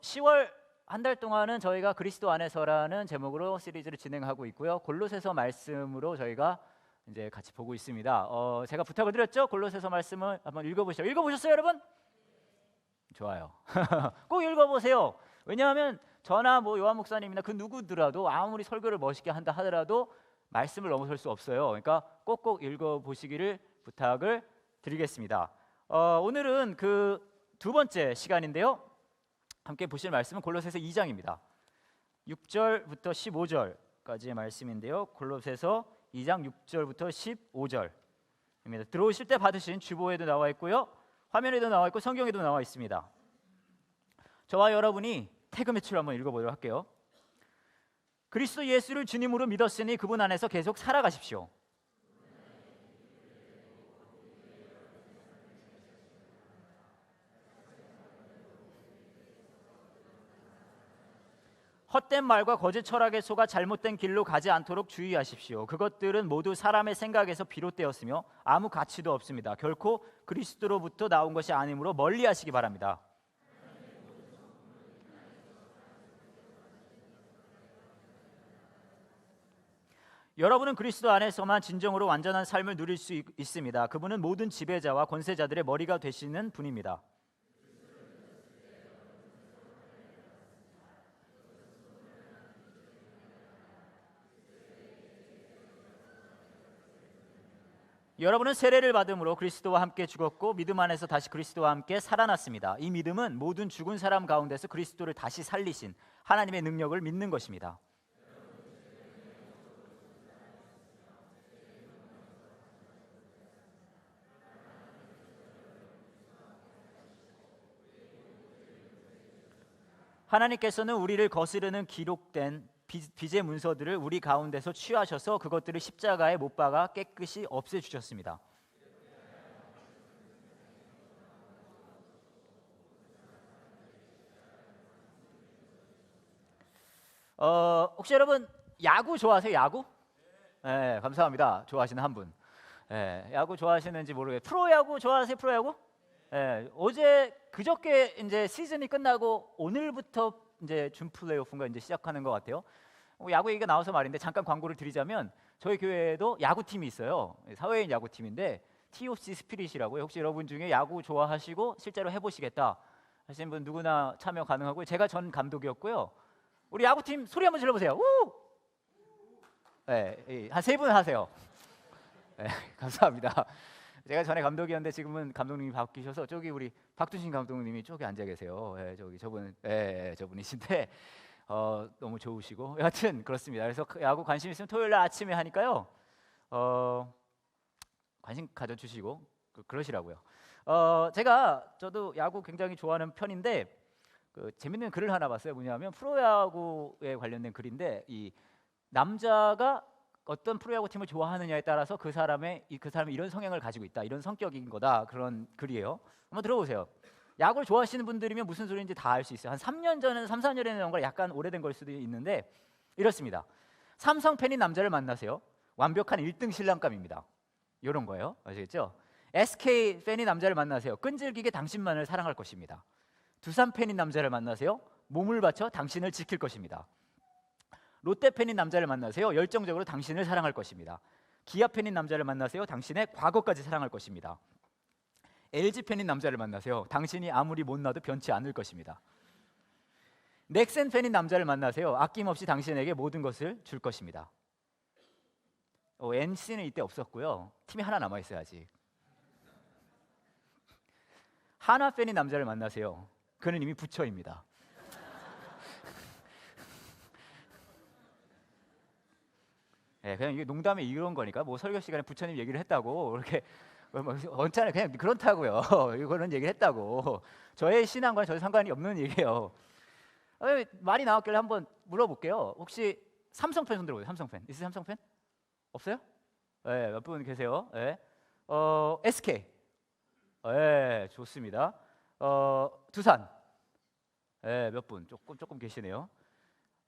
10월 한 달 동안은 저희가 그리스도 안에서라는 제목으로 시리즈를 진행하고 있고요. 골로새서 말씀으로 저희가 이제 같이 보고 있습니다. 제가 부탁을 드렸죠. 골로새서 말씀을 한번 읽어보시죠. 읽어보셨어요, 여러분? 좋아요. 꼭 읽어보세요. 왜냐하면 저나 뭐 요한 목사님이나 그 누구더라도 아무리 설교를 멋있게 한다 하더라도 말씀을 넘어설 수 없어요. 그러니까 꼭꼭 읽어보시기를 부탁을 드리겠습니다. 오늘은 그 두 번째 시간인데요. 함께 보실 말씀은 골로새서 2장입니다. 6절부터 15절까지의 말씀인데요. 골로새서 2장 6절부터 15절입니다. 들어오실 때 받으신 주보에도 나와 있고요. 화면에도 나와 있고 성경에도 나와 있습니다. 저와 여러분이 태그 매치를 한번 읽어보도록 할게요. 그리스도 예수를 주님으로 믿었으니 그분 안에서 계속 살아가십시오. 헛된 말과 거짓 철학에 속아 잘못된 길로 가지 않도록 주의하십시오. 그것들은 모두 사람의 생각에서 비롯되었으며 아무 가치도 없습니다. 결코 그리스도로부터 나온 것이 아니므로 멀리하시기 바랍니다. 여러분은 그리스도 안에서만 진정으로 완전한 삶을 누릴 수 있습니다. 그분은 모든 지배자와 권세자들의 머리가 되시는 분입니다. 여러분은 세례를 받음으로 그리스도와 함께 죽었고 믿음 안에서 다시 그리스도와 함께 살아났습니다. 이 믿음은 모든 죽은 사람 가운데서 그리스도를 다시 살리신 하나님의 능력을 믿는 것입니다. 하나님께서는 우리를 거스르는 기록된 빚의 문서들을 우리 가운데서 취하셔서 그것들을 십자가에 못 박아 깨끗이 없애주셨습니다. 혹시 여러분 야구 좋아하세요? 야구? 네, 감사합니다. 좋아하시는 한 분. 네, 야구 좋아하시는지 모르겠어요. 프로야구 좋아하세요? 프로야구? 네, 어제 그저께 이제 시즌이 끝나고 오늘부터 이제 준 플레이오프가 이제 시작하는 것 같아요. 야구 얘기가 나와서 말인데 잠깐 광고를 드리자면 저희 교회에도 야구팀이 있어요. 사회인 야구팀인데 TOC 스피릿이라고요. 혹시 여러분 중에 야구 좋아하시고 실제로 해보시겠다 하시는 분 누구나 참여 가능하고요. 제가 전 감독이었고요. 우리 야구팀 소리 한번 질러보세요. 우! 네, 한 3분 하세요. 네, 감사합니다. 제가 전에 감독이었는데 지금은 감독님이 바뀌셔서 저기 우리 박두신 감독님이 저기 앉아 계세요. 네, 저기 저분, 저분이신데 너무 좋으시고 여하튼 그렇습니다. 그래서 야구 관심 있으면 토요일 날 아침에 하니까요. 관심 가져주시고 그러시라고요. 저도 야구 굉장히 좋아하는 편인데 재밌는 글을 하나 봤어요. 뭐냐면 프로야구에 관련된 글인데 이 남자가 어떤 프로야구 팀을 좋아하느냐에 따라서 그 사람이 이런 성향을 가지고 있다, 이런 성격인 거다, 그런 글이에요. 한번 들어보세요. 야구를 좋아하시는 분들이면 무슨 소리인지 다 알 수 있어요. 한 3년 전에는 3, 4년에 나온 걸 약간 오래된 걸 수도 있는데 이렇습니다. 삼성 팬인 남자를 만나세요. 완벽한 1등 신랑감입니다. 이런 거예요. 아시겠죠? SK 팬인 남자를 만나세요. 끈질기게 당신만을 사랑할 것입니다. 두산 팬인 남자를 만나세요. 몸을 바쳐 당신을 지킬 것입니다. 롯데 팬인 남자를 만나세요. 열정적으로 당신을 사랑할 것입니다. 기아 팬인 남자를 만나세요. 당신의 과거까지 사랑할 것입니다. LG 팬인 남자를 만나세요. 당신이 아무리 못나도 변치 않을 것입니다. 넥센 팬인 남자를 만나세요. 아낌없이 당신에게 모든 것을 줄 것입니다. NC는 이때 없었고요. 팀이 하나 남아있어요. 아직. 한화 팬인 남자를 만나세요. 그는 이미 부처입니다. 네, 그냥 이게 농담에 이런 거니까 뭐 설교 시간에 부처님 얘기를 했다고 이렇게 언짢아요. 그냥 그렇다고요. 이거는 얘기를 했다고. 저의 신앙과 저의 상관이 없는 얘기예요. 말이 나왔길래 한번 물어볼게요. 혹시 삼성 팬 손 들어보세요. 삼성 팬. 있으세요? 삼성 팬? 없어요? 네, 몇 분 계세요. 네. SK. 네, 좋습니다. 두산. 네, 몇 분 조금 계시네요.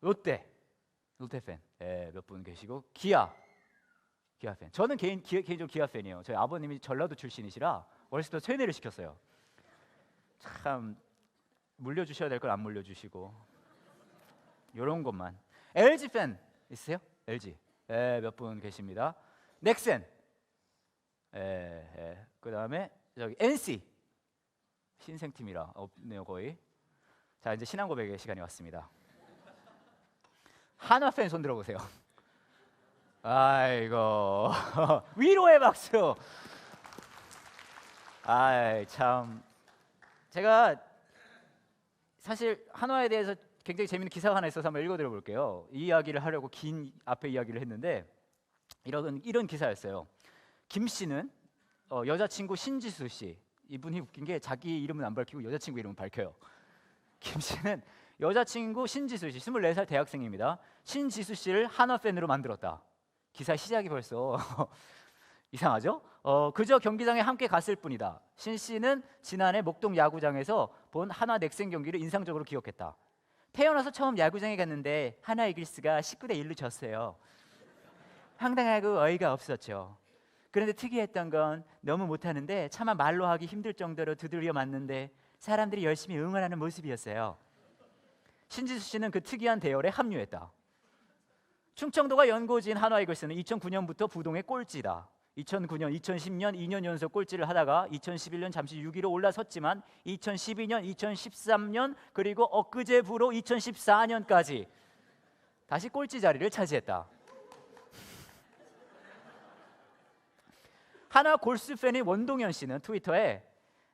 롯데 팬. 네, 몇 분 계시고 기아 팬. 저는 개인적으로 기아 팬이에요. 저희 아버님이 전라도 출신이시라 어렸을 때 세뇌를 시켰어요. 참 물려주셔야 될 걸 안 물려주시고 이런 것만. LG 팬 있으세요? LG. 몇 분 계십니다. 넥센. 그 다음에 저기 NC. 신생팀이라 없네요 거의. 자, 이제 신앙 고백의 시간이 왔습니다. 한화 팬 손 들어보세요. 아이고 위로의 박수. 아이 참, 제가 사실 한화에 대해서 굉장히 재밌는 기사가 하나 있어서 한번 읽어드려 볼게요. 이 이야기를 하려고 긴 앞에 이야기를 했는데 이런 기사였어요. 김 씨는 여자친구 신지수 씨, 이분이 웃긴 게 자기 이름은 안 밝히고 여자친구 이름은 밝혀요. 김 씨는 여자친구 신지수 씨, 24살 대학생입니다. 신지수 씨를 한화 팬으로 만들었다. 기사 시작이 벌써 이상하죠? 그저 경기장에 함께 갔을 뿐이다. 신 씨는 지난해 목동 야구장에서 본 한화 넥센 경기를 인상적으로 기억했다. 태어나서 처음 야구장에 갔는데 한화 이글스가 19대 1로 졌어요. 황당하고 어이가 없었죠. 그런데 특이했던 건 너무 못하는데 차마 말로 하기 힘들 정도로 두드려 맞는데 사람들이 열심히 응원하는 모습이었어요. 신지수 씨는 그 특이한 대열에 합류했다. 충청도가 연고지인 한화 이글스는 2009년부터 부동의 꼴찌다. 2009년, 2010년 2년 연속 꼴찌를 하다가 2011년 잠시 6위로 올라섰지만 2012년, 2013년 그리고 엊그제부로 2014년까지 다시 꼴찌 자리를 차지했다. 한화 골수 팬인 원동현 씨는 트위터에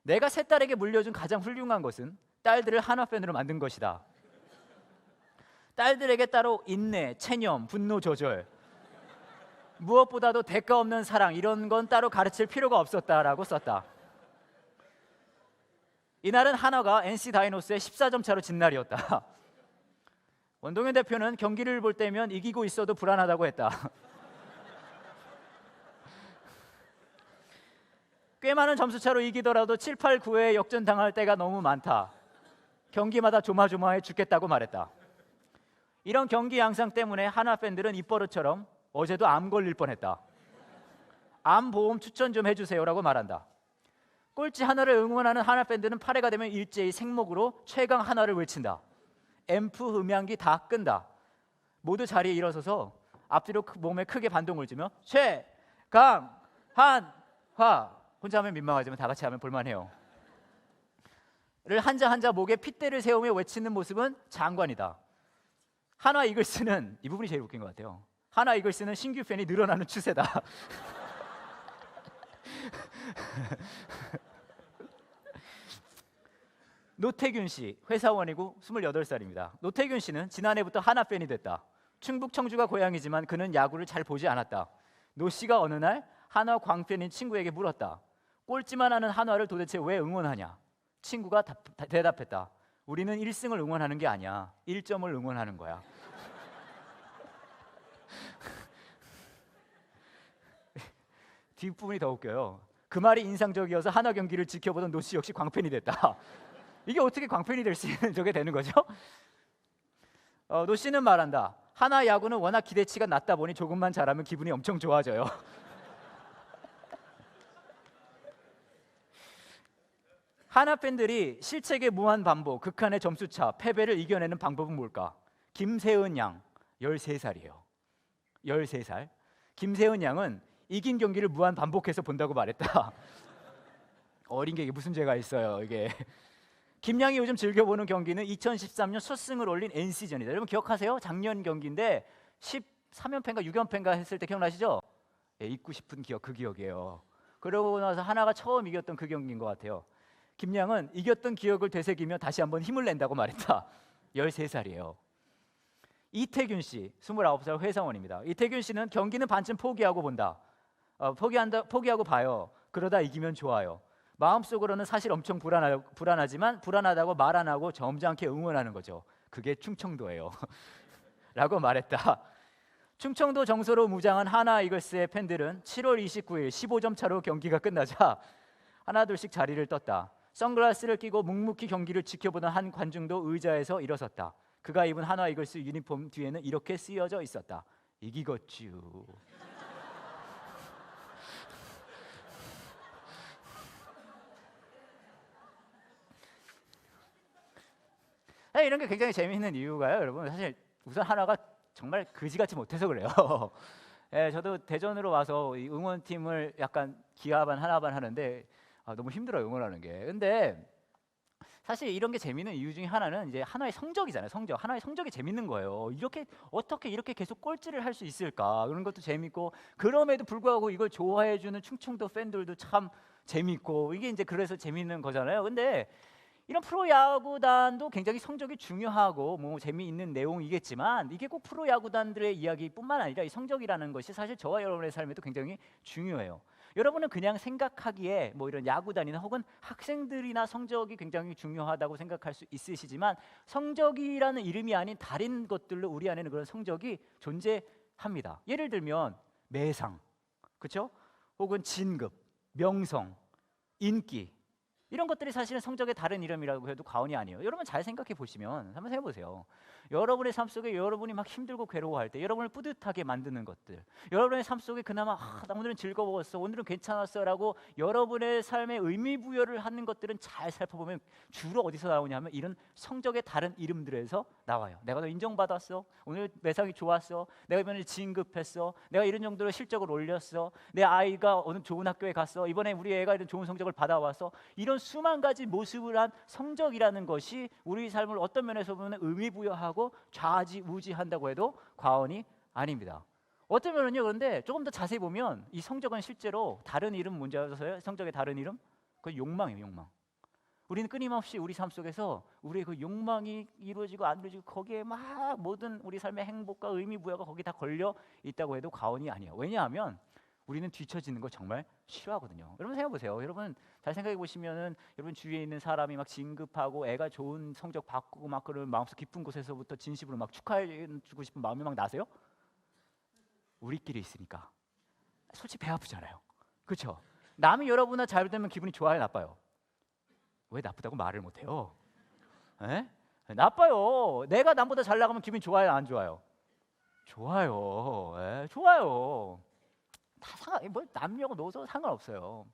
내가 세 딸에게 물려준 가장 훌륭한 것은 딸들을 한화 팬으로 만든 것이다. 딸들에게 따로 인내, 체념, 분노 조절, 무엇보다도 대가 없는 사랑, 이런 건 따로 가르칠 필요가 없었다라고 썼다. 이날은 한화가 NC 다이노스에 14점 차로 진 날이었다. 원동현 대표는 경기를 볼 때면 이기고 있어도 불안하다고 했다. 꽤 많은 점수차로 이기더라도 7, 8, 9회 역전당할 때가 너무 많다. 경기마다 조마조마해 죽겠다고 말했다. 이런 경기 양상 때문에 한화 팬들은 입버릇처럼 어제도 암 걸릴 뻔했다. 암 보험 추천 좀 해주세요라고 말한다. 꼴찌 한화를 응원하는 한화 팬들은 8회가 되면 일제히 생목으로 최강 한화를 외친다. 앰프 음향기 다 끈다. 모두 자리에 일어서서 앞뒤로 몸에 크게 반동을 주며 최강 한화, 혼자 하면 민망하지만 다 같이 하면 볼만해요. 를 한자 한자 목에 핏대를 세우며 외치는 모습은 장관이다. 한화 이글스는, 이 부분이 제일 웃긴 것 같아요. 한화 이글스는 신규 팬이 늘어나는 추세다. 노태균 씨, 회사원이고 28살입니다. 노태균 씨는 지난해부터 한화 팬이 됐다. 충북 청주가 고향이지만 그는 야구를 잘 보지 않았다. 노 씨가 어느 날 한화 광팬인 친구에게 물었다. 꼴찌만 하는 한화를 도대체 왜 응원하냐? 친구가 대답했다. 우리는 1승을 응원하는 게 아니야. 1점을 응원하는 거야. 뒷부분이 더 웃겨요. 그 말이 인상적이어서 한화 경기를 지켜보던 노 씨 역시 광팬이 됐다. 이게 어떻게 광팬이 될 수 있는 저게 되는 거죠? 노 씨는 말한다. 한화 야구는 워낙 기대치가 낮다 보니 조금만 잘하면 기분이 엄청 좋아져요. 한화 팬들이 실책의 무한 반복, 극한의 점수차, 패배를 이겨내는 방법은 뭘까? 김세은 양, 13살이에요. 13살. 김세은 양은 이긴 경기를 무한 반복해서 본다고 말했다. 어린 게 이게 무슨 죄가 있어요, 이게. 김양이 요즘 즐겨보는 경기는 2013년 첫 승을 올린 NC전이다. 여러분 기억하세요? 작년 경기인데 13연패인가 6연패인가 했을 때 기억나시죠? 예, 잊고 싶은 기억, 그 기억이에요. 그러고 나서 하나가 처음 이겼던 그 경기인 것 같아요. 김양은 이겼던 기억을 되새기며 다시 한번 힘을 낸다고 말했다. 13살이에요. 이태균 씨, 29살 회사원입니다. 이태균 씨는 경기는 반쯤 포기하고 본다. 포기하고 봐요. 그러다 이기면 좋아요. 마음속으로는 사실 엄청 불안하지만 불안하다고 말 안 하고 점잖게 응원하는 거죠. 그게 충청도예요. 라고 말했다. 충청도 정서로 무장한 한화 이글스의 팬들은 7월 29일 15점 차로 경기가 끝나자 하나둘씩 자리를 떴다. 선글라스를 끼고 묵묵히 경기를 지켜보던 한 관중도 의자에서 일어섰다. 그가 입은 한화 이글스 유니폼 뒤에는 이렇게 쓰여져 있었다. 이기겠쥬. 이런 게 굉장히 재미있는 이유가요, 여러분. 사실 우선 하나가 정말 그지같이 못해서 그래요. 예, 저도 대전으로 와서 이 응원팀을 약간 기아반 하나반 하는데 너무 힘들어요, 응원하는 게. 근데 사실 이런 게 재밌는 이유 중에 하나는 이제 하나의 성적이잖아요. 성적. 하나의 성적이 재밌는 거예요. 이렇게 어떻게 이렇게 계속 꼴찌를 할 수 있을까? 그런 것도 재밌고, 그럼에도 불구하고 이걸 좋아해 주는 충청도 팬들도 참 재밌고, 이게 이제 그래서 재밌는 거잖아요. 근데 이런 프로야구단도 굉장히 성적이 중요하고 뭐 재미있는 내용이겠지만, 이게 꼭 프로야구단들의 이야기뿐만 아니라 이 성적이라는 것이 사실 저와 여러분의 삶에도 굉장히 중요해요. 여러분은 그냥 생각하기에 뭐 이런 야구단이나 혹은 학생들이나 성적이 굉장히 중요하다고 생각할 수 있으시지만, 성적이라는 이름이 아닌 다른 것들로 우리 안에는 그런 성적이 존재합니다. 예를 들면 매상, 그렇죠? 혹은 진급, 명성, 인기, 이런 것들이 사실은 성적의 다른 이름이라고 해도 과언이 아니에요. 여러분 잘 생각해 보시면, 한번 해보세요. 여러분의 삶 속에 여러분이 막 힘들고 괴로워할 때 여러분을 뿌듯하게 만드는 것들, 여러분의 삶 속에 그나마 나 오늘은 즐거웠어, 오늘은 괜찮았어 라고 여러분의 삶에 의미 부여를 하는 것들은 잘 살펴보면 주로 어디서 나오냐면 이런 성적의 다른 이름들에서 나와요. 내가 너 인정받았어, 오늘 매상이 좋았어, 내가 이번에 진급했어, 내가 이런 정도로 실적을 올렸어, 내 아이가 어느 좋은 학교에 갔어, 이번에 우리 애가 이런 좋은 성적을 받아왔어. 이런 수만 가지 모습을 한 성적이라는 것이 우리 삶을 어떤 면에서 보면 의미 부여하고 좌지우지한다고 해도 과언이 아닙니다. 어떤 면은요, 그런데 조금 더 자세히 보면 이 성적은 실제로 다른 이름 뭔지 아세요? 성적의 다른 이름? 그건 욕망이에요, 욕망. 우리는 끊임없이 우리 삶 속에서 우리의 그 욕망이 이루어지고 안 이루어지고 거기에 막 모든 우리 삶의 행복과 의미 부여가 거기 다 걸려 있다고 해도 과언이 아니에요. 왜냐하면 우리는 뒤처지는 걸 정말 싫어하거든요. 여러분 생각해 보세요. 여러분 잘 생각해 보시면은 여러분 주위에 있는 사람이 막 진급하고 애가 좋은 성적 바꾸고 막 그런 마음속 깊은 곳에서부터 진심으로 막 축하해 주고 싶은 마음이 막 나세요? 우리끼리 있으니까 솔직히 배 아프잖아요. 그렇죠? 남이 여러분과 잘 되면 기분이 좋아요, 나빠요? 왜 나쁘다고 말을 못해요? 에? 나빠요. 내가 남보다 잘 나가면 기분이 좋아요, 안 좋아요? 좋아요. 좋아요. 뭐 남녀가 넣어서 상관없어요.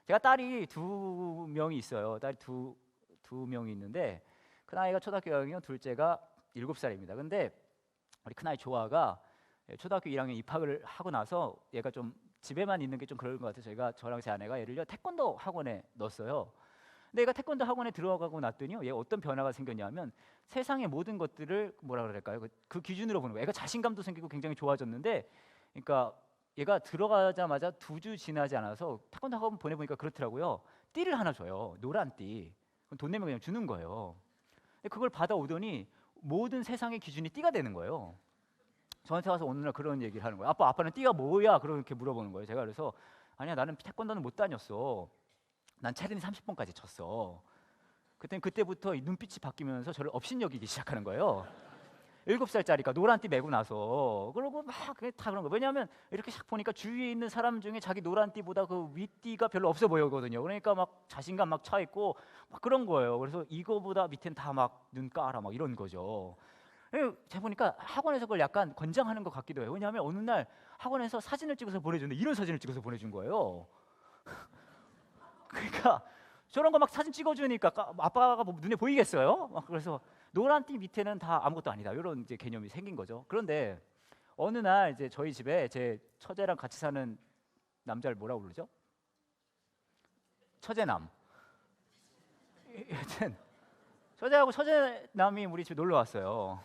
제가 딸이 두 명이 있어요. 딸이 두 명이 있는데, 큰 아이가 초등학교 6학년, 둘째가 7살입니다. 근데 우리 큰 아이 조아가 초등학교 1학년 입학을 하고 나서 얘가 좀 집에만 있는 게 좀 그런 것 같아서 저랑 제 아내가 얘를요 태권도 학원에 넣었어요. 근데 얘가 태권도 학원에 들어가고 났더니요, 얘 어떤 변화가 생겼냐면 세상의 모든 것들을 뭐라 그럴까요? 그 기준으로 보는 거예요. 얘가 자신감도 생기고 굉장히 좋아졌는데, 그러니까 얘가 들어가자마자 2주 지나지 않아서 태권도 학원 보내보니까 그렇더라고요. 띠를 하나 줘요. 노란 띠. 돈 내면 그냥 주는 거예요. 근데 그걸 받아오더니 모든 세상의 기준이 띠가 되는 거예요. 저한테 와서 어느 날 그런 얘기를 하는 거예요. 아빠는 띠가 뭐야? 그렇게 물어보는 거예요. 제가 그래서 아니야, 나는 태권도는 못 다녔어. 난 체린이 30번까지 쳤어. 그때부터 이 눈빛이 바뀌면서 저를 업신여기기 시작하는 거예요. 7살짜리가 노란띠 메고 나서. 그러고 막 다 그런 거예요. 왜냐하면 이렇게 싹 보니까 주위에 있는 사람 중에 자기 노란띠보다 그 윗띠가 별로 없어 보이거든요. 그러니까 막 자신감 막 차 있고 막 그런 거예요. 그래서 이거보다 밑엔 다 막 눈 깔아 막 이런 거죠. 제가 보니까 학원에서 그걸 약간 권장하는 것 같기도 해요. 왜냐하면 어느 날 학원에서 사진을 찍어서 보내줬는데 이런 사진을 찍어서 보내준 거예요. 그러니까 저런 거 막 사진 찍어주니까 아빠가 뭐 눈에 보이겠어요? 막 그래서 노란띠 밑에는 다 아무것도 아니다, 이런 이제 개념이 생긴 거죠. 그런데 어느 날 이제 저희 집에 제 처제랑 같이 사는 남자를 뭐라고 부르죠? 처제남. 여튼 처제하고 처제남이 우리 집에 놀러 왔어요.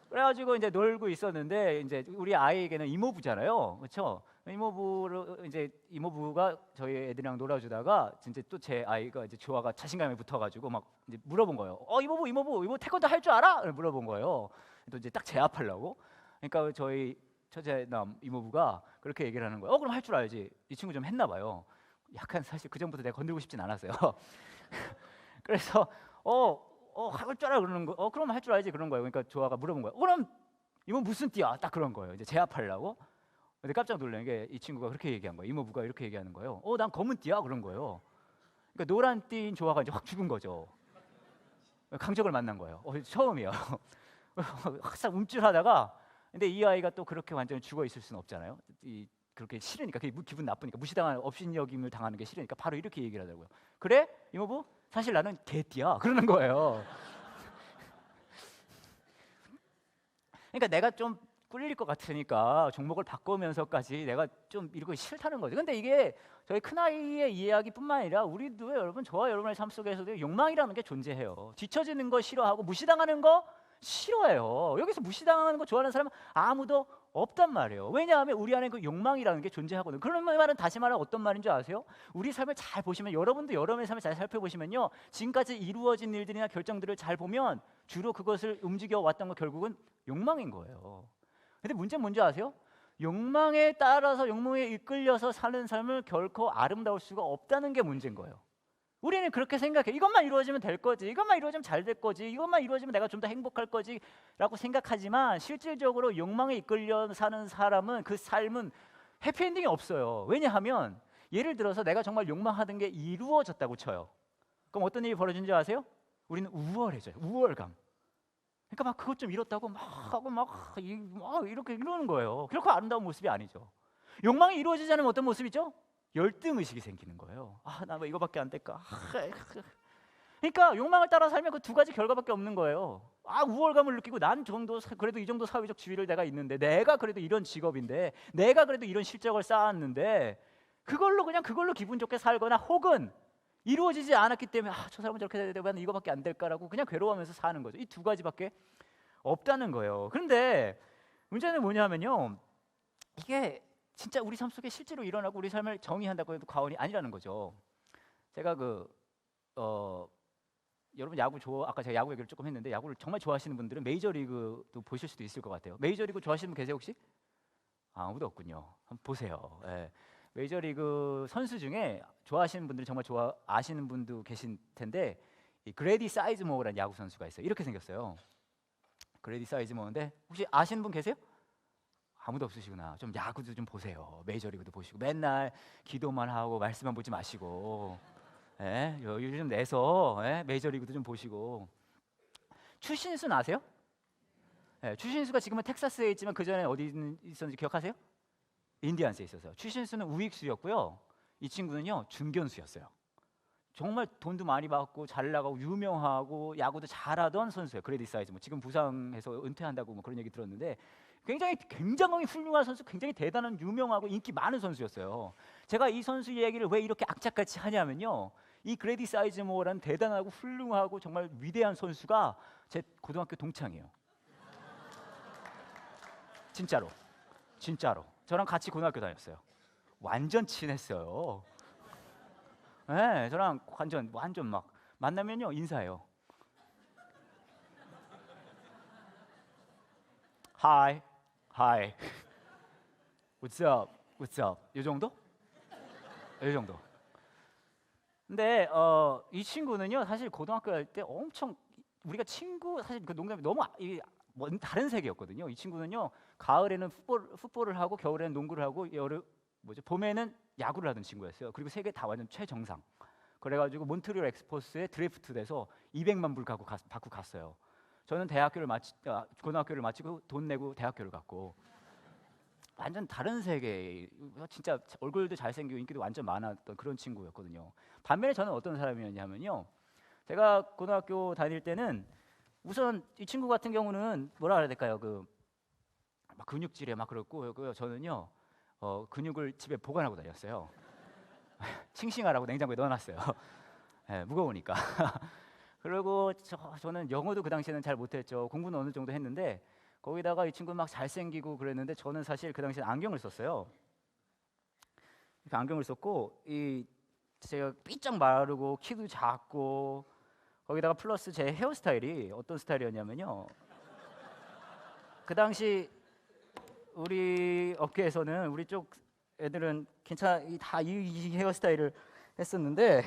그래가지고 이제 놀고 있었는데, 이제 우리 아이에게는 이모부잖아요, 그렇죠? 이모부가 저희 애들이랑 놀아주다가 진짜 또 제 아이가 이제 조아가 자신감이 붙어가지고 막 이제 물어본 거예요. 이모 태권도 할 줄 알아? 물어본 거예요. 또 이제 딱 제압하려고. 그러니까 저희 처제남 이모부가 그렇게 얘기를 하는 거예요. 그럼 할 줄 알지. 이 친구 좀 했나 봐요. 약간 사실 그 전부터 내가 건들고 싶진 않았어요. 그래서 할 줄 알아 그러는 거. 그럼 할 줄 알지 그런 거예요. 그러니까 조아가 물어본 거예요. 그럼 이모 무슨 띠야? 딱 그런 거예요. 이제 제압하려고. 근데 깜짝 놀란 게 이 친구가 그렇게 얘기한 거예요. 이모부가 이렇게 얘기하는 거예요. 난 검은 띠야 그런 거예요. 그러니까 노란 띠인 조아가 이제 확 죽은 거죠. 강적을 만난 거예요. 처음이에요. 항상 움찔하다가, 근데 이 아이가 또 그렇게 완전히 죽어 있을 수는 없잖아요. 그렇게 싫으니까, 그게 기분 나쁘니까, 무시당한 업신여김을 당하는 게 싫으니까 바로 이렇게 얘기를 하더라고요. 그래? 이모부? 사실 나는 개띠야 그러는 거예요. 그러니까 내가 좀 꿀릴 것 같으니까 종목을 바꾸면서까지 내가 좀 이러고 싫다는 거죠. 근데 이게 저희 큰아이의 이야기뿐만 아니라 우리도 여러분, 저와 여러분의 삶 속에서도 욕망이라는 게 존재해요. 뒤처지는 거 싫어하고 무시당하는 거 싫어해요. 여기서 무시당하는 거 좋아하는 사람은 아무도 없단 말이에요. 왜냐하면 우리 안에 그 욕망이라는 게 존재하거든요. 그런 말은 다시 말하면 어떤 말인 줄 아세요? 우리 삶을 잘 보시면, 여러분도 여러분의 삶을 잘 살펴보시면요, 지금까지 이루어진 일들이나 결정들을 잘 보면 주로 그것을 움직여 왔던 건 결국은 욕망인 거예요. 근데 문제는 뭔지 아세요? 욕망에 따라서, 욕망에 이끌려서 사는 삶을 결코 아름다울 수가 없다는 게 문제인 거예요. 우리는 그렇게 생각해. 이것만 이루어지면 될 거지, 이것만 이루어지면 잘 될 거지, 이것만 이루어지면 내가 좀 더 행복할 거지 라고 생각하지만, 실질적으로 욕망에 이끌려 사는 사람은 그 삶은 해피엔딩이 없어요. 왜냐하면 예를 들어서 내가 정말 욕망하던 게 이루어졌다고 쳐요. 그럼 어떤 일이 벌어진지 아세요? 우리는 우월해져요. 우월감. 그러니까 막 그것 좀 이뤘다고 막 하고 막 이렇게 이러는 거예요. 결코 아름다운 모습이 아니죠. 욕망이 이루어지지 않으면 어떤 모습이죠? 열등의식이 생기는 거예요. 나 왜 이거밖에 안 될까? 그러니까 욕망을 따라 살면 그 두 가지 결과밖에 없는 거예요. 우월감을 느끼고, 난 정도 그래도 이 정도 사회적 지위를 내가 있는데, 내가 그래도 이런 직업인데, 내가 그래도 이런 실적을 쌓았는데, 그걸로 기분 좋게 살거나, 혹은 이루어지지 않았기 때문에 저 사람은 저렇게 되면 이거밖에 안 될까라고 그냥 괴로워하면서 사는 거죠. 이 두 가지밖에 없다는 거예요. 그런데 문제는 뭐냐면요, 이게 진짜 우리 삶 속에 실제로 일어나고 우리 삶을 정의한다고 해도 과언이 아니라는 거죠. 제가 여러분 아까 제가 야구 얘기를 조금 했는데, 야구를 정말 좋아하시는 분들은 메이저리그도 보실 수도 있을 것 같아요. 메이저리그 좋아하시는 분 계세요 혹시? 아무도 없군요. 한번 보세요. 예. 메이저리그 선수 중에 좋아하시는 분들은 정말 아시는 분도 계신 텐데, 이 그레디 사이즈모어라는 야구 선수가 있어요. 이렇게 생겼어요. 그레디 사이즈모어인데 혹시 아시는 분 계세요? 아무도 없으시구나. 좀 야구도 좀 보세요. 메이저리그도 보시고, 맨날 기도만 하고 말씀만 보지 마시고, 여유 좀 내서 메이저리그도 좀 보시고. 추신수는 아세요? 추신수가 지금은 텍사스에 있지만 그 전에 어디 있었는지 기억하세요? 인디안스에 있었어요. 추신수는 우익수였고요. 이 친구는요, 중견수였어요. 정말 돈도 많이 받고 잘 나가고 유명하고 야구도 잘하던 선수예요. 그레디 사이즈. 지금 부상해서 은퇴한다고 그런 얘기 들었는데, 굉장히 훌륭한 선수, 굉장히 대단한, 유명하고 인기 많은 선수였어요. 제가 이 선수 얘기를 왜 이렇게 악착같이 하냐면요, 이 그레디 사이즈모어라는 대단하고 훌륭하고 정말 위대한 선수가 제 고등학교 동창이에요. 진짜로. 저랑 같이 고등학교 다녔어요. 완전 친했어요. 저랑 완전 막 만나면요 인사해요. Hi, what's up? 이 정도? 이 정도. 근데 이 친구는요, 사실 고등학교 갈 때 엄청 우리가 사실 그 농담이 너무 다른 세계였거든요. 이 친구는요, 가을에는 풋볼을 하고, 겨울에는 농구를 하고, 봄에는 야구를 하던 친구였어요. 그리고 세계 다 완전 최정상. 그래가지고 몬트리올 엑스포스에 드래프트 돼서 200만 불 받고 갔어요. 저는 고등학교를 마치고 돈 내고 대학교를 갔고, 완전 다른 세계, 진짜 얼굴도 잘생기고 인기도 완전 많았던 그런 친구였거든요. 반면에 저는 어떤 사람이었냐면요, 제가 고등학교 다닐 때는 우선 이 친구 같은 경우는 뭐라 그래야 될까요? 막 근육질에 막 그렇고, 저는요 근육을 집에 보관하고 다녔어요. 싱싱하라고 냉장고에 넣어놨어요. 무거우니까. 그리고 저는 영어도 그 당시에는 잘 못했죠. 공부는 어느 정도 했는데, 거기다가 이 친구 막 잘생기고 그랬는데, 저는 사실 그 당시에 안경을 썼어요. 이렇게 안경을 썼고, 제가 삐쩍 마르고 키도 작고, 거기다가 플러스 제 헤어스타일이 어떤 스타일이었냐면요, 그 당시 우리 업계에서는, 우리 쪽 애들은 다 이 헤어스타일을 했었는데,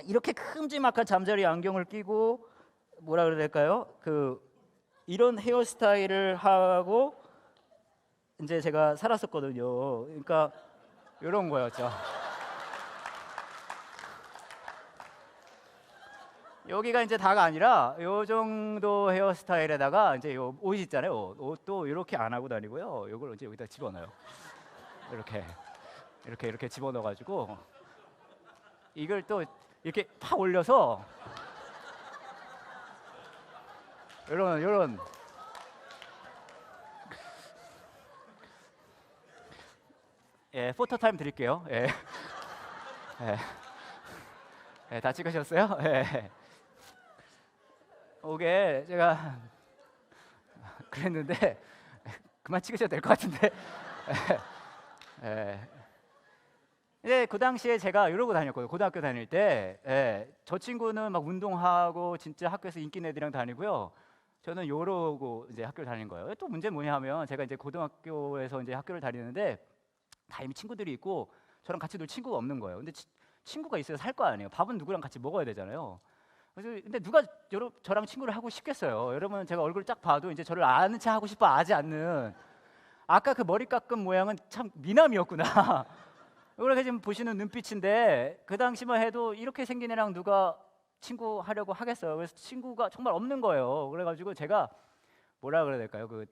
이렇게 큼지막한 잠자리 안경을 끼고, 뭐라 그래야 될까요? 이런 헤어스타일을 하고 이제 제가 살았었거든요. 그러니까 이런 거였죠. 여기가 이제 다가 아니라 요 정도 헤어스타일에다가 이제 요 옷 있잖아요. 옷도 이렇게 안 하고 다니고요. 이걸 이제 여기다 집어넣어요. 이렇게 집어넣어가지고, 이걸 또 이렇게 팍 올려서 이런 예, 포토 타임 드릴게요. 예. 예. 예, 다 찍으셨어요? 예. 이게 제가 그랬는데 그만 찍으셔도 될 것 같은데. 예. 예. 그 당시에 제가 이러고 다녔거든요. 고등학교 다닐 때. 예. 저 친구는 막 운동하고 진짜 학교에서 인기 애들이랑 다니고요. 저는 이러고 이제 학교를 다니는 거예요. 또 문제는 뭐냐면 제가 이제 고등학교에서 이제 학교를 다니는데 다 이미 친구들이 있고 저랑 같이 놀 친구가 없는 거예요. 근데 친구가 있어야 살 거 아니에요. 밥은 누구랑 같이 먹어야 되잖아요. 그래서 근데 누가 저랑 친구를 하고 싶겠어요. 여러분 제가 얼굴 딱 봐도 이제 저를 아는 체 하고 싶어 하지 않는 아까 그 머리 깎은 모양은 참 미남이었구나. 이렇게 지금 보시는 눈빛인데 그 당시만 해도 이렇게 생긴 애랑 누가 친구 하려고 하겠어요. 그래서 친구가 정말 없는 거예요. 그래가지고 제가 뭐라 그래야 될까요? 그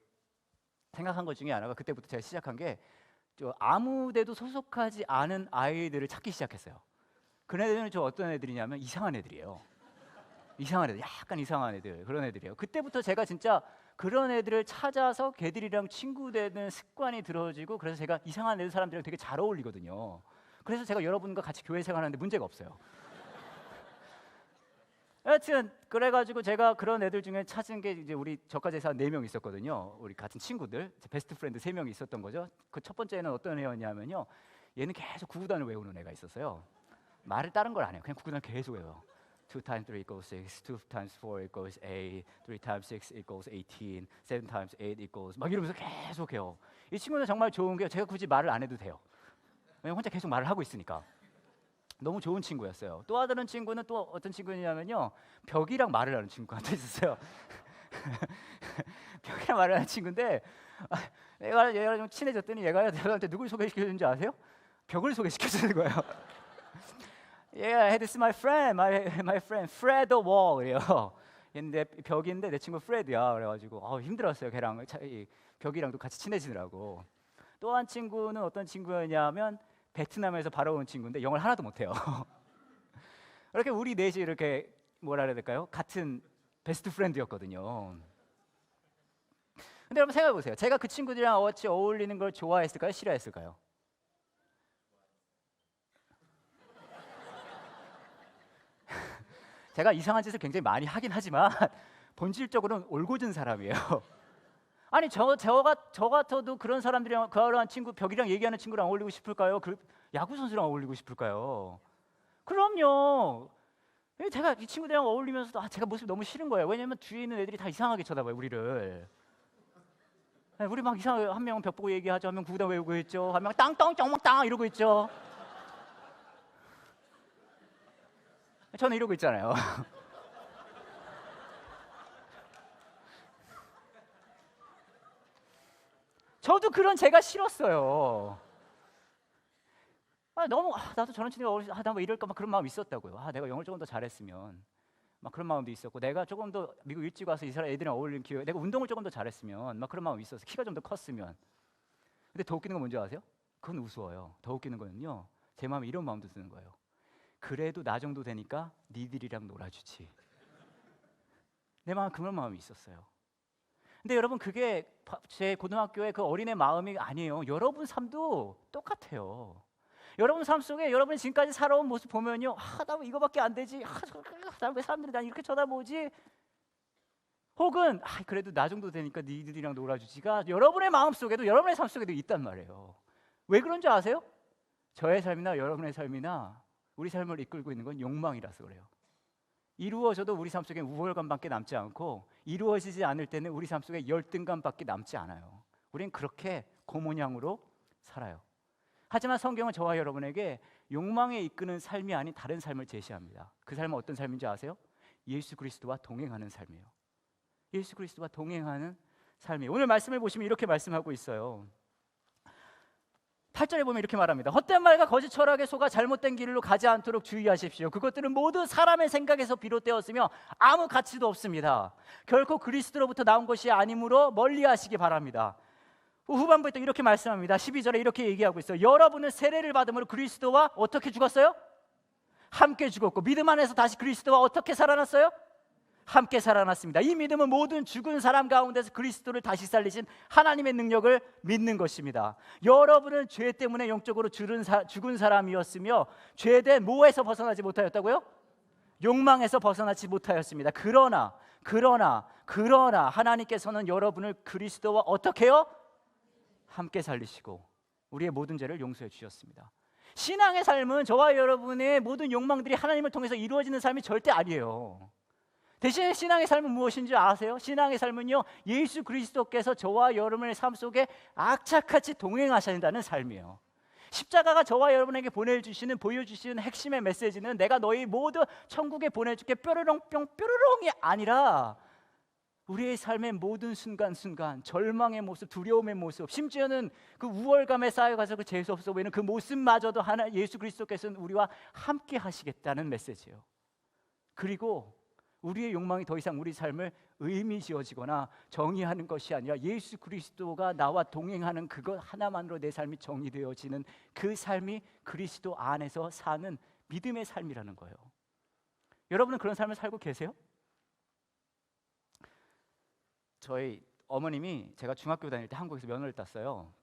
생각한 것 중에 하나가 그때부터 제가 시작한 게 아무데도 소속하지 않은 아이들을 찾기 시작했어요. 그런 애들은 어떤 애들이냐면 이상한 애들이에요. 이상한 애들, 약간 이상한 애들, 그런 애들이에요. 그때부터 제가 진짜 그런 애들을 찾아서 걔들이랑 친구 되는 습관이 들어지고 그래서 제가 이상한 애들 사람들이랑 되게 잘 어울리거든요. 그래서 제가 여러분과 같이 교회 생활하는데 문제가 없어요. 하여튼 그래가지고 제가 그런 애들 중에 찾은 게 이제 우리 저까지 해서 4명 있었거든요. 우리 같은 친구들, 베스트 프렌드 3명이 있었던 거죠. 그 첫 번째는 어떤 애였냐면요. 얘는 계속 구구단을 외우는 애가 있었어요. 말을 다른 걸 안 해요. 그냥 구구단 계속 외워. 2 times 3 equals 6, 2 times 4 equals 8, 3 times 6 equals 18, 7 times 8 equals 막 이러면서 계속 해요. 이 친구는 정말 좋은 게 제가 굳이 말을 안 해도 돼요. 왜냐면 혼자 계속 말을 하고 있으니까. 너무 좋은 친구였어요. 또 다른 친구는 또 어떤 친구냐면요. 벽이랑 말을 하는 친구가 또 있었어요. 벽이랑 말을 하는 친구인데 얘가 좀 친해졌더니 얘가 저한테 누굴 소개시켜주는지 아세요? 벽을 소개시켜주는 거예요. Yeah, this is my friend, my friend, Fred the Wall. 이래요. 얘는 벽인데 내 친구 프레드야. 그래가지고 힘들었어요. 걔랑 벽이랑도 같이 친해지느라고. 또 한 친구는 어떤 친구였냐면 베트남에서 바로 온 친구인데 영어를 하나도 못해요. 이렇게 우리 넷이 이렇게 뭐라 해야 될까요? 같은 베스트 프렌드였거든요. 근데 여러분 생각해 보세요. 제가 그 친구들이랑 같이 어울리는 걸 좋아했을까요? 싫어했을까요? 제가 이상한 짓을 굉장히 많이 하긴 하지만 본질적으로는 올곧은 사람이에요. 아니 저 같아도 그런 사람들이랑 그런 친구 벽이랑 얘기하는 친구랑 어울리고 싶을까요? 그 야구 선수랑 어울리고 싶을까요? 그럼요. 제가 이 친구들이랑 어울리면서도 제가 모습이 너무 싫은 거예요. 왜냐면 뒤에 있는 애들이 다 이상하게 쳐다봐요 우리를. 우리 막 이상하게 한 명은 벽 보고 얘기하죠. 한 명 구구단 외우고 있죠. 한 명 땅땅땅땅 이러고 있죠. 저는 이러고 있잖아요. 저도 그런 제가 싫었어요. 너무 나도 저런 친구가 어울리지 나 뭐 이럴까 막 그런 마음이 있었다고요. 내가 영어를 조금 더 잘했으면 막 그런 마음도 있었고 내가 조금 더 미국 일찍 와서 이 사람 애들이랑 어울리는 기회 내가 운동을 조금 더 잘했으면 막 그런 마음이 있었어. 키가 좀 더 컸으면. 근데 더 웃기는 건 뭔지 아세요? 그건 우스워요. 더 웃기는 거는요. 제 마음에 이런 마음도 드는 거예요. 그래도 나 정도 되니까 니들이랑 놀아주지. 내 마음에 그런 마음이 있었어요. 근데 여러분 그게 제 고등학교의 그 어린애 마음이 아니에요. 여러분 삶도 똑같아요. 여러분 삶 속에 여러분이 지금까지 살아온 모습 보면요. 나 왜 이거밖에 안 되지? 나 왜 사람들이 난 이렇게 쳐다보지? 혹은 그래도 나 정도 되니까 니들이랑 놀아주지가 여러분의 마음 속에도 여러분의 삶 속에도 있단 말이에요. 왜 그런 줄 아세요? 저의 삶이나 여러분의 삶이나 우리 삶을 이끌고 있는 건 욕망이라서 그래요. 이루어져도 우리 삶 속에 우월감밖에 남지 않고 이루어지지 않을 때는 우리 삶 속에 열등감밖에 남지 않아요. 우린 그렇게 고모양으로 살아요. 하지만 성경은 저와 여러분에게 욕망에 이끄는 삶이 아닌 다른 삶을 제시합니다. 그 삶은 어떤 삶인지 아세요? 예수 그리스도와 동행하는 삶이에요. 예수 그리스도와 동행하는 삶이에요. 오늘 말씀을 보시면 이렇게 말씀하고 있어요. 8절에 보면 이렇게 말합니다. 헛된 말과 거짓 철학에 속아 잘못된 길로 가지 않도록 주의하십시오. 그것들은 모두 사람의 생각에서 비롯되었으며 아무 가치도 없습니다. 결코 그리스도로부터 나온 것이 아니므로 멀리하시기 바랍니다. 후반부에 또 이렇게 말씀합니다. 12절에 이렇게 얘기하고 있어요. 여러분은 세례를 받음으로 그리스도와 어떻게 죽었어요? 함께 죽었고 믿음 안에서 다시 그리스도와 어떻게 살아났어요? 함께 살아났습니다. 이 믿음은 모든 죽은 사람 가운데서 그리스도를 다시 살리신 하나님의 능력을 믿는 것입니다. 여러분은 죄 때문에 영적으로 죽은 사람이었으며 죄된 뭐에서 벗어나지 못하였다고요? 욕망에서 벗어나지 못하였습니다. 그러나 하나님께서는 여러분을 그리스도와 어떻게 해요? 함께 살리시고 우리의 모든 죄를 용서해 주셨습니다. 신앙의 삶은 저와 여러분의 모든 욕망들이 하나님을 통해서 이루어지는 삶이 절대 아니에요. 대신에 신앙의 삶은 무엇인지 아세요? 신앙의 삶은요, 예수 그리스도께서 저와 여러분의 삶 속에 악착같이 동행하신다는 삶이에요. 십자가가 저와 여러분에게 보여주시는 핵심의 메시지는 내가 너희 모두 천국에 보내줄게 뾰로롱 뿅뾰로롱이 아니라 우리의 삶의 모든 순간순간 절망의 모습, 두려움의 모습, 심지어는 그 우월감에 쌓여가서 그 재수 없어 보이는 그 모습마저도 예수 그리스도께서는 우리와 함께 하시겠다는 메시지예요. 그리고 우리의 욕망이 더 이상 우리 삶을 의미 지어지거나 정의하는 것이 아니라 예수 그리스도가 나와 동행하는 그것 하나만으로 내 삶이 정의되어지는 그 삶이 그리스도 안에서 사는 믿음의 삶이라는 거예요. 여러분은 그런 삶을 살고 계세요? 저희 어머님이 제가 중학교 다닐 때 한국에서 면허를 땄어요.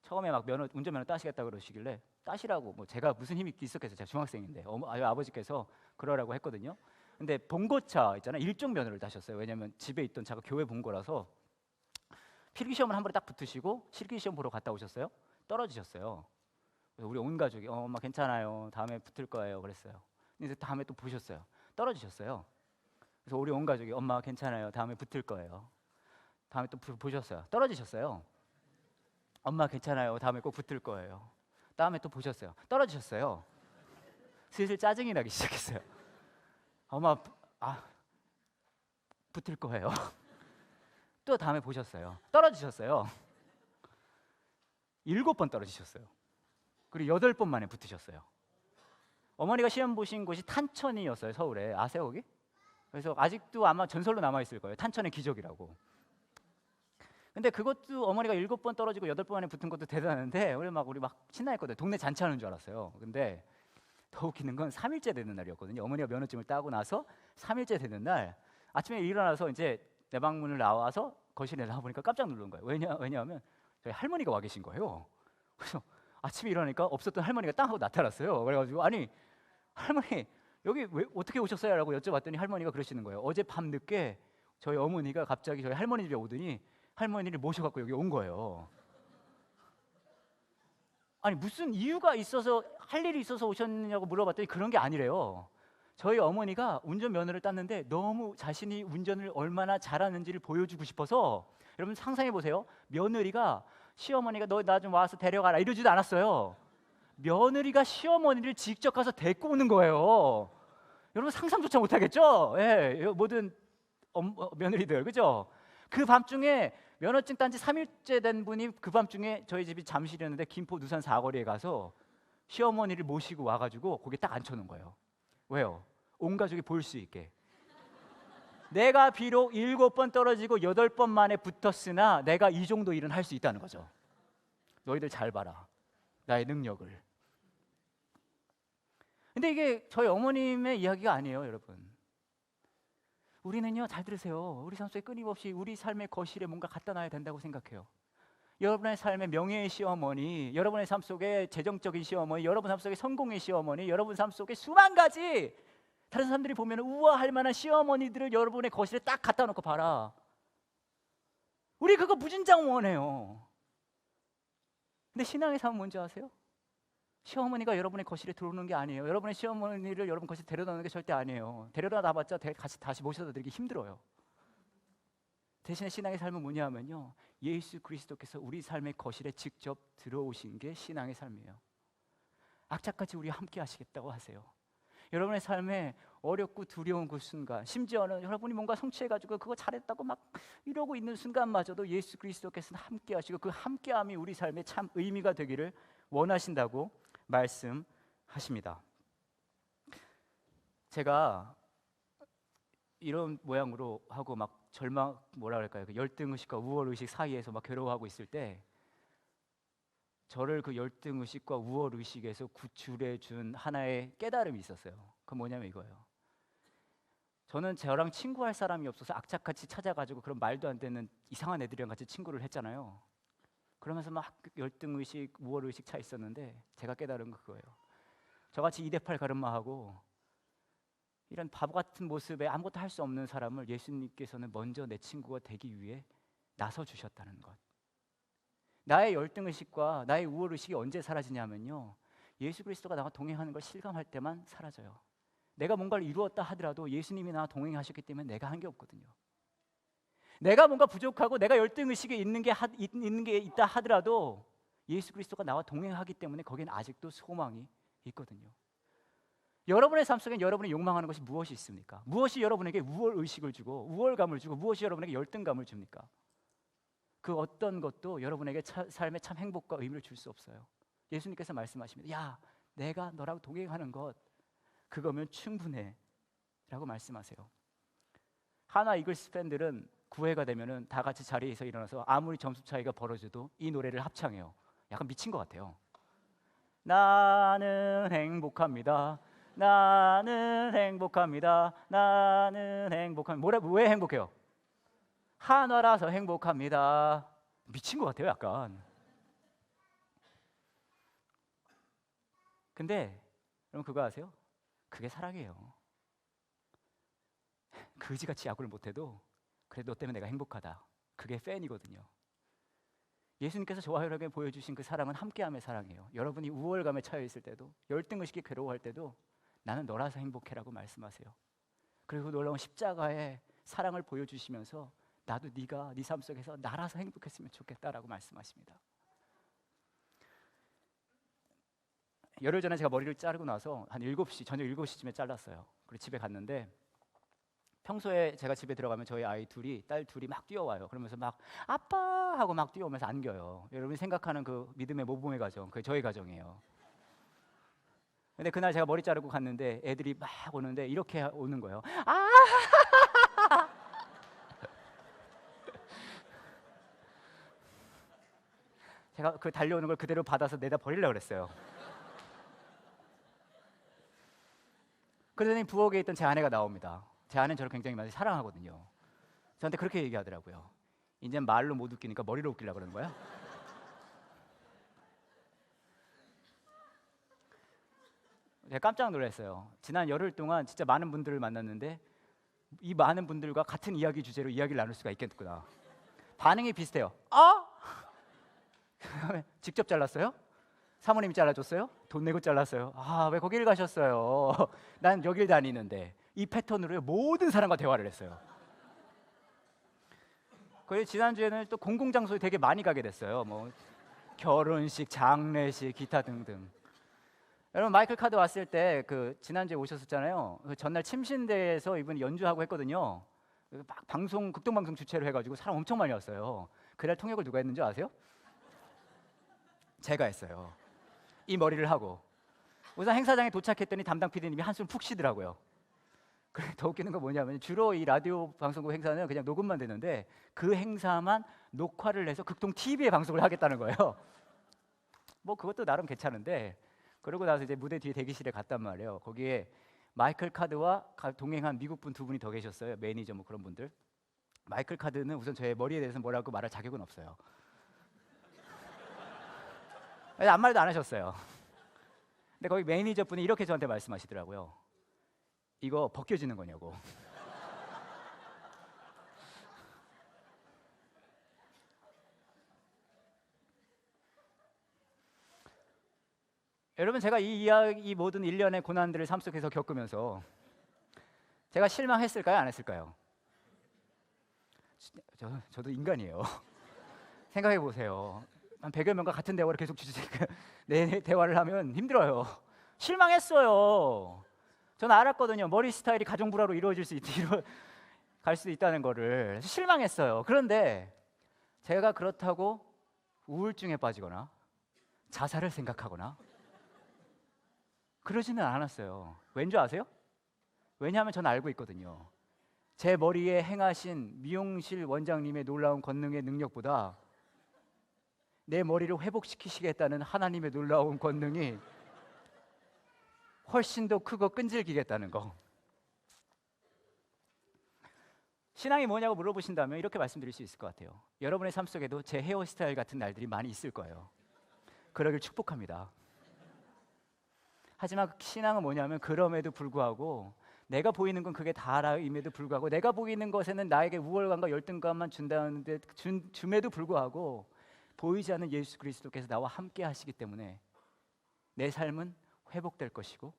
처음에 막 운전면허 따시겠다 그러시길래 따시라고, 뭐 제가 무슨 힘이 있었겠어요. 제가 중학생인데 아버지께서 그러라고 했거든요. 근데 봉고차 있잖아요. 일종 면허를 따셨어요. 왜냐하면 집에 있던 차가 교회 봉고라서 필기시험을 한 번에 딱 붙으시고 실기시험 보러 갔다 오셨어요. 떨어지셨어요. 그래서 우리 온 가족이 엄마 괜찮아요. 다음에 붙을 거예요. 그랬어요. 근데 다음에 또 보셨어요. 떨어지셨어요. 그래서 우리 온 가족이 엄마 괜찮아요. 다음에 붙을 거예요. 다음에 또 보셨어요. 떨어지셨어요. 엄마 괜찮아요. 다음에 꼭 붙을 거예요. 다음에 또 보셨어요. 떨어지셨어요. 슬슬 짜증이 나기 시작했어요. 엄마 붙을 거예요. 또 다음에 보셨어요. 떨어지셨어요. 7번 떨어지셨어요. 그리고 8번 만에 붙으셨어요. 어머니가 시험 보신 곳이 탄천이었어요. 서울에. 아세요 거기? 그래서 아직도 아마 전설로 남아있을 거예요. 탄천의 기적이라고. 근데 그것도 어머니가 7번 떨어지고 8번 만에 붙은 것도 대단한데 우리 막 신나했거든요. 동네 잔치하는 줄 알았어요. 근데 더 웃기는 건 3일째 되는 날이었거든요. 어머니가 면허증을 따고 나서 3일째 되는 날 아침에 일어나서 이제 내 방문을 나와서 거실에 나와보니까 깜짝 놀란 거예요. 왜냐하면 저희 할머니가 와 계신 거예요. 그래서 아침에 일어나니까 없었던 할머니가 땅 하고 나타났어요. 그래가지고 아니 할머니 여기 왜 어떻게 오셨어요? 라고 여쭤봤더니 할머니가 그러시는 거예요. 어제 밤 늦게 저희 어머니가 갑자기 저희 할머니 집에 오더니 할머니를 모셔갖고 여기 온 거예요. 아니 무슨 이유가 있어서 할 일이 있어서 오셨냐고 물어봤더니 그런 게 아니래요. 저희 어머니가 운전면허를 땄는데 너무 자신이 운전을 얼마나 잘하는지를 보여주고 싶어서 여러분 상상해 보세요. 며느리가 시어머니가 너 나 좀 와서 데려가라 이러지도 않았어요. 며느리가 시어머니를 직접 가서 데리고 오는 거예요. 여러분 상상조차 못하겠죠? 예, 모든 며느리들 그죠? 그 밤중에 면허증 딴 지 3일째 된 분이 그 밤중에 저희 집이 잠실이었는데 김포 누산 사거리에 가서 시어머니를 모시고 와가지고 거기 딱 앉혀놓은 거예요. 왜요? 온 가족이 볼 수 있게. 내가 비록 7번 떨어지고 8번 만에 붙었으나 내가 이 정도 일은 할 수 있다는 거죠. 너희들 잘 봐라. 나의 능력을. 근데 이게 저희 어머님의 이야기가 아니에요, 여러분. 우리는요, 잘 들으세요. 우리 삶 속에 끊임없이 우리 삶의 거실에 뭔가 갖다 놔야 된다고 생각해요. 여러분의 삶의 명예의 시어머니, 여러분의 삶 속에 재정적인 시어머니, 여러분 삶 속에 성공의 시어머니, 여러분 삶 속에 수만 가지 다른 사람들이 보면 우아할 만한 시어머니들을 여러분의 거실에 딱 갖다 놓고 봐라. 우리 그거 무진장 원해요. 근데 신앙의 삶은 뭔지 아세요? 시어머니가 여러분의 거실에 들어오는 게 아니에요. 여러분의 시어머니를 여러분 거실에 데려다 놓는 게 절대 아니에요. 데려다 놔봤자 다시 모셔다 드리기 힘들어요. 대신에 신앙의 삶은 뭐냐 하면요, 예수 그리스도께서 우리 삶의 거실에 직접 들어오신 게 신앙의 삶이에요. 악착같이 우리와 함께 하시겠다고 하세요. 여러분의 삶에 어렵고 두려운 그 순간, 심지어는 여러분이 뭔가 성취해가지고 그거 잘했다고 막 이러고 있는 순간마저도 예수 그리스도께서는 함께 하시고 그 함께함이 우리 삶에 참 의미가 되기를 원하신다고 말씀하십니다. 제가 이런 모양으로 하고 막 절망 뭐라 그럴까요? 그 열등의식과 우월의식 사이에서 막 괴로워하고 있을 때 저를 그 열등의식과 우월의식에서 구출해 준 하나의 깨달음이 있었어요. 그건 뭐냐면 이거예요. 저는 저랑 친구할 사람이 없어서 악착같이 찾아가지고 그런 말도 안 되는 이상한 애들이랑 같이 친구를 했잖아요. 그러면서 막 열등의식, 우월의식 차 있었는데 제가 깨달은 건 그거예요. 저같이 2대8 가르마하고 이런 바보 같은 모습에 아무것도 할 수 없는 사람을 예수님께서는 먼저 내 친구가 되기 위해 나서 주셨다는 것. 나의 열등의식과 나의 우월의식이 언제 사라지냐면요, 예수 그리스도가 나와 동행하는 걸 실감할 때만 사라져요. 내가 뭔가를 이루었다 하더라도 예수님이 나와 동행하셨기 때문에 내가 한 게 없거든요. 내가 뭔가 부족하고 내가 열등의식이 있는 게 있다 하더라도 예수 그리스도가 나와 동행하기 때문에 거기는 아직도 소망이 있거든요. 여러분의 삶 속엔 여러분이 욕망하는 것이 무엇이 있습니까? 무엇이 여러분에게 우월의식을 주고 우월감을 주고 무엇이 여러분에게 열등감을 줍니까? 그 어떤 것도 여러분에게 삶에 참 행복과 의미를 줄 수 없어요. 예수님께서 말씀하십니다. 야, 내가 너랑 동행하는 것 그거면 충분해 라고 말씀하세요. 하나 이글스 팬들은 9회가 되면은 다 같이 자리에서 일어나서 아무리 점수 차이가 벌어져도 이 노래를 합창해요. 약간 미친 것 같아요. 나는 행복합니다. 나는 행복합니다. 나는 행복합니다. 왜 행복해요? 한화라서 행복합니다. 미친 것 같아요, 약간. 근데 여러분 그거 아세요? 그게 사랑이에요. 그지같이 야구를 못해도 그래도 너 때문에 내가 행복하다. 그게 팬이거든요. 예수님께서 저와 여러분에게 보여주신 그 사랑은 함께함의 사랑이에요. 여러분이 우월감에 처해 있을 때도 열등의식이 괴로워할 때도 나는 너라서 행복해라고 말씀하세요. 그리고 놀라운 십자가의 사랑을 보여주시면서 나도 네가 네 삶 속에서 나라서 행복했으면 좋겠다라고 말씀하십니다. 열흘 전에 제가 머리를 자르고 나서 한 7시, 저녁 7시쯤에 잘랐어요. 그리고 집에 갔는데 평소에 제가 집에 들어가면 저희 아이 둘이, 딸 둘이 막 뛰어와요. 그러면서 막 아빠 하고 막 뛰어오면서 안겨요. 여러분이 생각하는 그 믿음의 모범의 가정, 그게 저희 가정이에요. 근데 그날 제가 머리 자르고 갔는데 애들이 막 오는데 이렇게 오는 거예요. 아! 제가 그 달려오는 걸 그대로 받아서 내다 버리려고 그랬어요. 그러더니 부엌에 있던 제 아내가 나옵니다. 제 아내는 저를 굉장히 많이 사랑하거든요. 저한테 그렇게 얘기하더라고요. 이제 말로 못 웃기니까 머리로 웃기려고 그러는 거야? 제가 깜짝 놀랐어요. 지난 열흘 동안 진짜 많은 분들을 만났는데 이 많은 분들과 같은 이야기 주제로 이야기를 나눌 수가 있겠구나. 반응이 비슷해요. 아? 직접 잘랐어요? 사모님이 잘라줬어요? 돈 내고 잘랐어요? 아, 왜 거기를 가셨어요? 난 여길 다니는데. 이 패턴으로 모든 사람과 대화를 했어요. 그리고 지난주에는 또 공공장소에 되게 많이 가게 됐어요. 뭐 결혼식, 장례식, 기타 등등. 여러분 마이클 카드 왔을 때 그 지난주에 오셨었잖아요. 그 전날 침신대에서 이분이 연주하고 했거든요. 막 극동방송 주최를 해가지고 사람 엄청 많이 왔어요. 그날 통역을 누가 했는지 아세요? 제가 했어요. 이 머리를 하고 우선 행사장에 도착했더니 담당 PD님이 한숨 푹 쉬더라고요. 그래 더 웃기는 건 뭐냐면 주로 이 라디오 방송국 행사는 그냥 녹음만 되는데 그 행사만 녹화를 해서 극동 TV에 방송을 하겠다는 거예요. 뭐 그것도 나름 괜찮은데 그러고 나서 이제 무대 뒤에 대기실에 갔단 말이에요. 거기에 마이클 카드와 동행한 미국 분 두 분이 더 계셨어요. 매니저 뭐 그런 분들. 마이클 카드는 우선 저의 머리에 대해서 뭐라고 말할 자격은 없어요. 아무 말도 안 하셨어요. 근데 거기 매니저 분이 이렇게 저한테 말씀하시더라고요. 이거 벗겨지는 거냐고. 여러분 제가 이 모든 일련의 고난들을 삶 속에서 겪으면서 제가 실망했을까요? 안 했을까요? 저도 인간이에요. 생각해 보세요. 한 100여 명과 같은 대화를 계속 내 대화를 하면 힘들어요. 실망했어요. 저는 알았거든요. 머리 스타일이 가정 불화로 갈 수도 있다는 거를. 실망했어요. 그런데 제가 그렇다고 우울증에 빠지거나 자살을 생각하거나 그러지는 않았어요. 왠지 아세요? 왜냐하면 저는 알고 있거든요. 제 머리에 행하신 미용실 원장님의 놀라운 권능의 능력보다 내 머리를 회복시키시겠다는 하나님의 놀라운 권능이 훨씬 더 크고 끈질기겠다는 거. 신앙이 뭐냐고 물어보신다면 이렇게 말씀드릴 수 있을 것 같아요. 여러분의 삶 속에도 제 헤어스타일 같은 날들이 많이 있을 거예요. 그러길 축복합니다. 하지만 신앙은 뭐냐면 그럼에도 불구하고 내가 보이는 건 그게 다임에도 불구하고 내가 보이는 것에는 나에게 우월감과 열등감만 준다는데 줌에도 불구하고 보이지 않는 예수 그리스도께서 나와 함께 하시기 때문에 내 삶은 회복될 것이고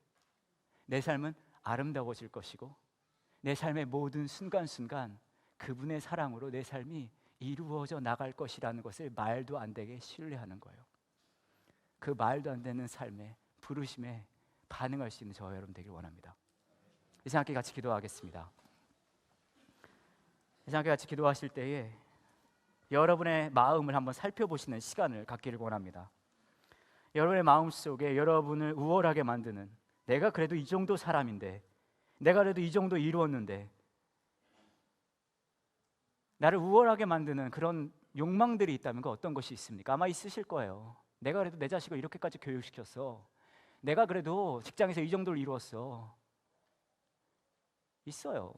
내 삶은 아름다워질 것이고 내 삶의 모든 순간순간 그분의 사랑으로 내 삶이 이루어져 나갈 것이라는 것을 말도 안 되게 신뢰하는 거예요. 그 말도 안 되는 삶에 부르심에 반응할 수 있는 저와 여러분 되길 원합니다. 이 시간 함께 같이 기도하겠습니다. 이 시간 함께 같이 기도하실 때에 여러분의 마음을 한번 살펴보시는 시간을 갖기를 원합니다. 여러분의 마음 속에 여러분을 우월하게 만드는, 내가 그래도 이 정도 사람인데, 내가 그래도 이 정도 이루었는데, 나를 우월하게 만드는 그런 욕망들이 있다면 그 어떤 것이 있습니까? 아마 있으실 거예요. 내가 그래도 내 자식을 이렇게까지 교육시켰어. 내가 그래도 직장에서 이 정도를 이루었어. 있어요.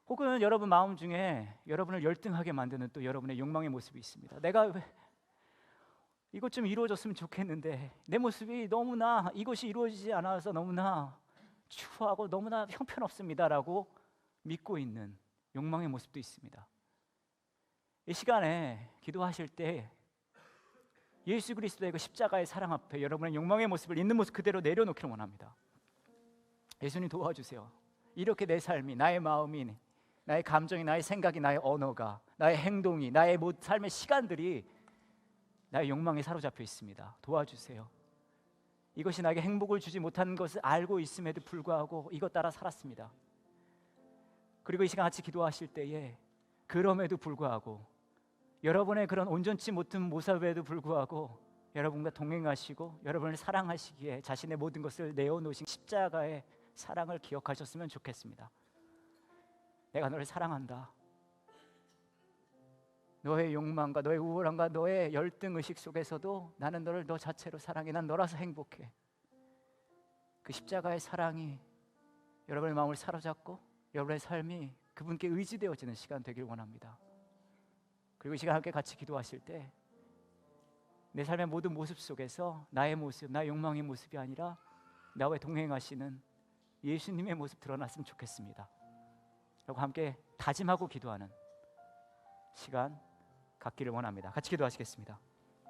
혹은 여러분 마음 중에 여러분을 열등하게 만드는 또 여러분의 욕망의 모습이 있습니다. 내가 왜 이것 좀 이루어졌으면 좋겠는데 내 모습이 너무나 이것이 이루어지지 않아서 너무나 추하고 너무나 형편없습니다라고 믿고 있는 욕망의 모습도 있습니다. 이 시간에 기도하실 때 예수 그리스도의 그 십자가의 사랑 앞에 여러분의 욕망의 모습을 있는 모습 그대로 내려놓기를 원합니다. 예수님 도와주세요. 이렇게 내 삶이, 나의 마음이, 나의 감정이, 나의 생각이, 나의 언어가, 나의 행동이, 나의 삶의 시간들이 나의 욕망에 사로잡혀 있습니다. 도와주세요. 이것이 나에게 행복을 주지 못하는 것을 알고 있음에도 불구하고 이것 따라 살았습니다. 그리고 이 시간 같이 기도하실 때에 그럼에도 불구하고 여러분의 그런 온전치 못한 모습에도 불구하고 여러분과 동행하시고 여러분을 사랑하시기에 자신의 모든 것을 내어놓으신 십자가의 사랑을 기억하셨으면 좋겠습니다. 내가 너를 사랑한다. 너의 욕망과 너의 우월함과 너의 열등의식 속에서도 나는 너를 너 자체로 사랑해. 난 너라서 행복해. 그 십자가의 사랑이 여러분의 마음을 사로잡고 여러분의 삶이 그분께 의지되어지는 시간 되길 원합니다. 그리고 이 시간 함께 같이 기도하실 때 내 삶의 모든 모습 속에서 나의 모습, 나의 욕망의 모습이 아니라 나와 동행하시는 예수님의 모습 드러났으면 좋겠습니다. 그리고 함께 다짐하고 기도하는 시간 갖기를 원합니다. 같이 기도하시겠습니다.